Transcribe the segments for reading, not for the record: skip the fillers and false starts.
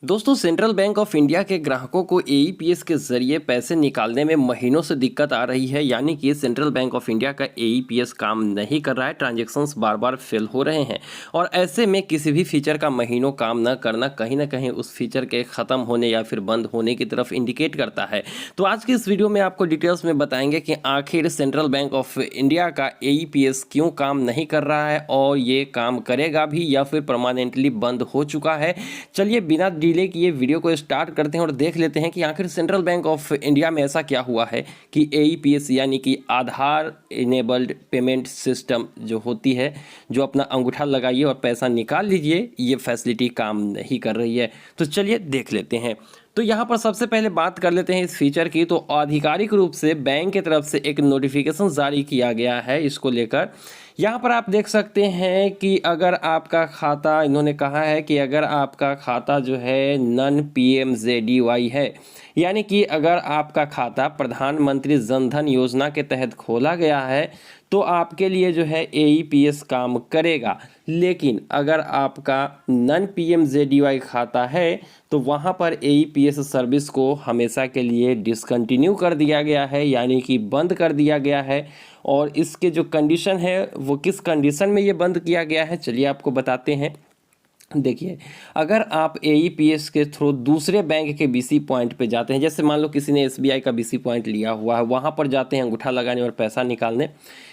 दोस्तों, central bank of India के ग्राहकों को एईपीएस के जरिए पैसे निकालने में महीनों से दिक्कत आ रही है। यानी कि सेंट्रल बैंक ऑफ इंडिया का एईपीएस काम नहीं कर रहा है, ट्रांजैक्शंस बार बार फेल हो रहे हैं और ऐसे में किसी भी फीचर का महीनों काम न करना कहीं ना कहीं उस फीचर के ख़त्म होने या फिर बंद होने की तरफ इंडिकेट करता है। तो आज की इस वीडियो में आपको डिटेल्स में बताएंगे कि आखिर सेंट्रल बैंक ऑफ इंडिया का एईपीएस क्यों काम नहीं कर रहा है और ये काम करेगा भी या फिर परमानेंटली बंद हो चुका है। चलिए बिना डिले किए वीडियो को स्टार्ट करते हैं और देख लेते हैं कि आखिर सेंट्रल बैंक ऑफ इंडिया में ऐसा क्या हुआ है कि एईपीएस यानी कि आधार इनेबल्ड पेमेंट सिस्टम जो होती है, जो अपना अंगूठा लगाइए और पैसा निकाल लीजिए, ये फैसिलिटी काम नहीं कर रही है। तो चलिए देख लेते हैं। तो यहाँ पर सबसे पहले बात कर लेते हैं इस फीचर की। तो आधिकारिक रूप से बैंक की तरफ से एक नोटिफिकेशन जारी किया गया है इसको लेकर। यहाँ पर आप देख सकते हैं कि अगर आपका खाता, इन्होंने कहा है कि अगर आपका खाता जो है नन पीएमजेडीवाई है, यानी कि अगर आपका खाता प्रधानमंत्री जन धन योजना के तहत खोला गया है तो आपके लिए जो है एईपीएस काम करेगा। लेकिन अगर आपका नन पीएमजेडीवाई खाता है तो वहाँ पर एईपीएस सर्विस को हमेशा के लिए डिसकंटिन्यू कर दिया गया है, यानी कि बंद कर दिया गया है। और इसके जो कंडीशन है वो किस कंडीशन में ये बंद किया गया है, चलिए आपको बताते हैं। देखिए, अगर आप एईपीएस के थ्रू दूसरे बैंक के बीसी पॉइंट पे जाते हैं, जैसे मान लो किसी ने एसबीआई का बीसी पॉइंट लिया हुआ है, वहाँ पर जाते हैं अंगूठा लगाने और पैसा निकालने,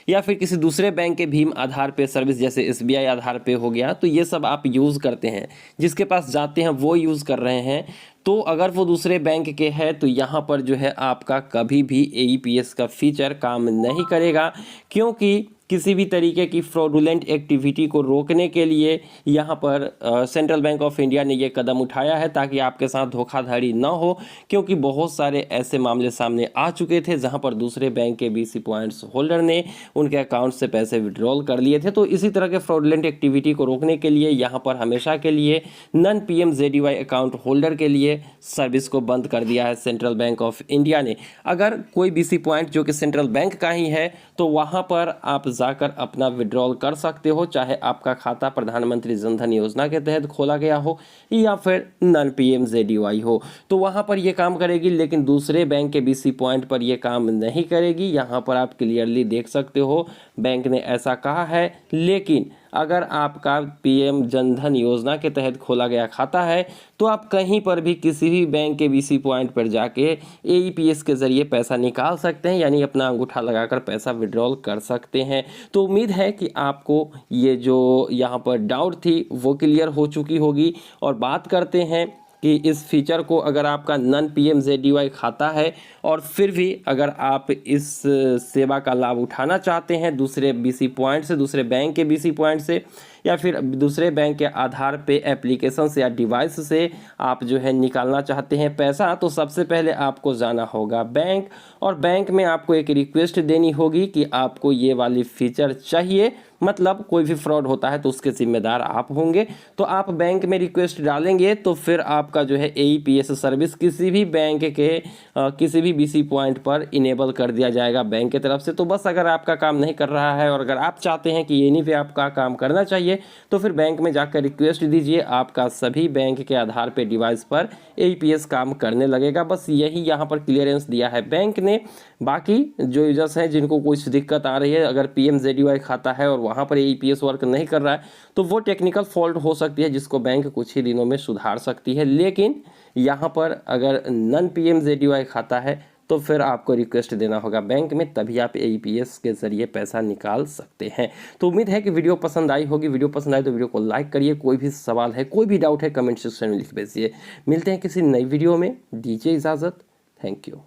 या फिर किसी दूसरे बैंक के भीम आधार पे सर्विस जैसे एसबीआई आधार पे हो गया, तो ये सब आप यूज़ करते हैं, जिसके पास जाते हैं वो यूज़ कर रहे हैं। तो अगर वो दूसरे बैंक के है तो यहाँ पर जो है आपका कभी भी एईपीएस का फीचर काम नहीं करेगा, क्योंकि किसी भी तरीके की फ्रॉडुलेंट एक्टिविटी को रोकने के लिए यहाँ पर सेंट्रल बैंक ऑफ इंडिया ने ये कदम उठाया है ताकि आपके साथ धोखाधड़ी ना हो। क्योंकि बहुत सारे ऐसे मामले सामने आ चुके थे जहाँ पर दूसरे बैंक के बीसी पॉइंट्स होल्डर ने उनके अकाउंट से पैसे विड्रॉल कर लिए थे। तो इसी तरह के फ्रॉडुलेंट एक्टिविटी को रोकने के लिए यहाँ पर हमेशा के लिए नन पीएमजेडीवाई अकाउंट होल्डर के लिए सर्विस को बंद कर दिया है सेंट्रल बैंक ऑफ इंडिया ने। अगर कोई बीसी पॉइंट जो कि सेंट्रल बैंक का ही है तो वहाँ पर आप जाकर अपना विड्रॉल कर सकते हो, चाहे आपका खाता प्रधानमंत्री जन धन योजना के तहत खोला गया हो या फिर नन पीएमजेडीवाई हो, तो वहाँ पर ये काम करेगी। लेकिन दूसरे बैंक के बीसी पॉइंट पर ये काम नहीं करेगी। यहाँ पर आप क्लियरली देख सकते हो बैंक ने ऐसा कहा है। लेकिन अगर आपका पीएम जन धन योजना के तहत खोला गया खाता है तो आप कहीं पर भी किसी भी बैंक के बीसी पॉइंट पर जाके एईपीएस के ज़रिए पैसा निकाल सकते हैं, यानी अपना अंगूठा लगाकर पैसा विड्रॉल कर सकते हैं। तो उम्मीद है कि आपको ये जो यहाँ पर डाउट थी वो क्लियर हो चुकी होगी। और बात करते हैं कि इस फीचर को, अगर आपका नन पीएमजेडीवाई खाता है और फिर भी अगर आप इस सेवा का लाभ उठाना चाहते हैं दूसरे बीसी पॉइंट से, दूसरे बैंक के बीसी पॉइंट से, या फिर दूसरे बैंक के आधार पे एप्लीकेशन से या डिवाइस से आप जो है निकालना चाहते हैं पैसा, तो सबसे पहले आपको जाना होगा बैंक, और बैंक में आपको एक रिक्वेस्ट देनी होगी कि आपको ये वाली फीचर चाहिए। मतलब कोई भी फ्रॉड होता है तो उसके जिम्मेदार आप होंगे। तो आप बैंक में रिक्वेस्ट डालेंगे तो फिर आपका जो है एईपीएस सर्विस किसी भी बैंक के किसी भी बीसी पॉइंट पर इनेबल कर दिया जाएगा बैंक की तरफ से। तो बस अगर आपका काम नहीं कर रहा है और अगर आप चाहते हैं कि यहीं पे आपका काम करना चाहिए तो फिर बैंक में जाकर रिक्वेस्ट दीजिए, आपका सभी बैंक के आधार पे डिवाइस पर एईपीएस काम करने लगेगा। बस यही यहाँ पर क्लियरेंस दिया है बैंक ने। बाकी जो यूजर्स हैं जिनको कुछ दिक्कत आ रही है, अगर पीएमजेडीवाई खाता है और वहाँ पर एईपीएस वर्क नहीं कर रहा है तो वो टेक्निकल फॉल्ट हो सकती है जिसको बैंक कुछ ही दिनों में सुधार सकती है। लेकिन यहाँ पर अगर नन पीएमजेडीवाई खाता है तो फिर आपको रिक्वेस्ट देना होगा बैंक में, तभी आप एईपीएस के ज़रिए पैसा निकाल सकते हैं। तो उम्मीद है कि वीडियो पसंद आई होगी। वीडियो पसंद आए तो वीडियो को लाइक करिए। कोई भी सवाल है, कोई भी डाउट है, कमेंट सेक्शन में लिख भेजिए। मिलते हैं किसी नई वीडियो में, दीजिए इजाज़त। Thank you.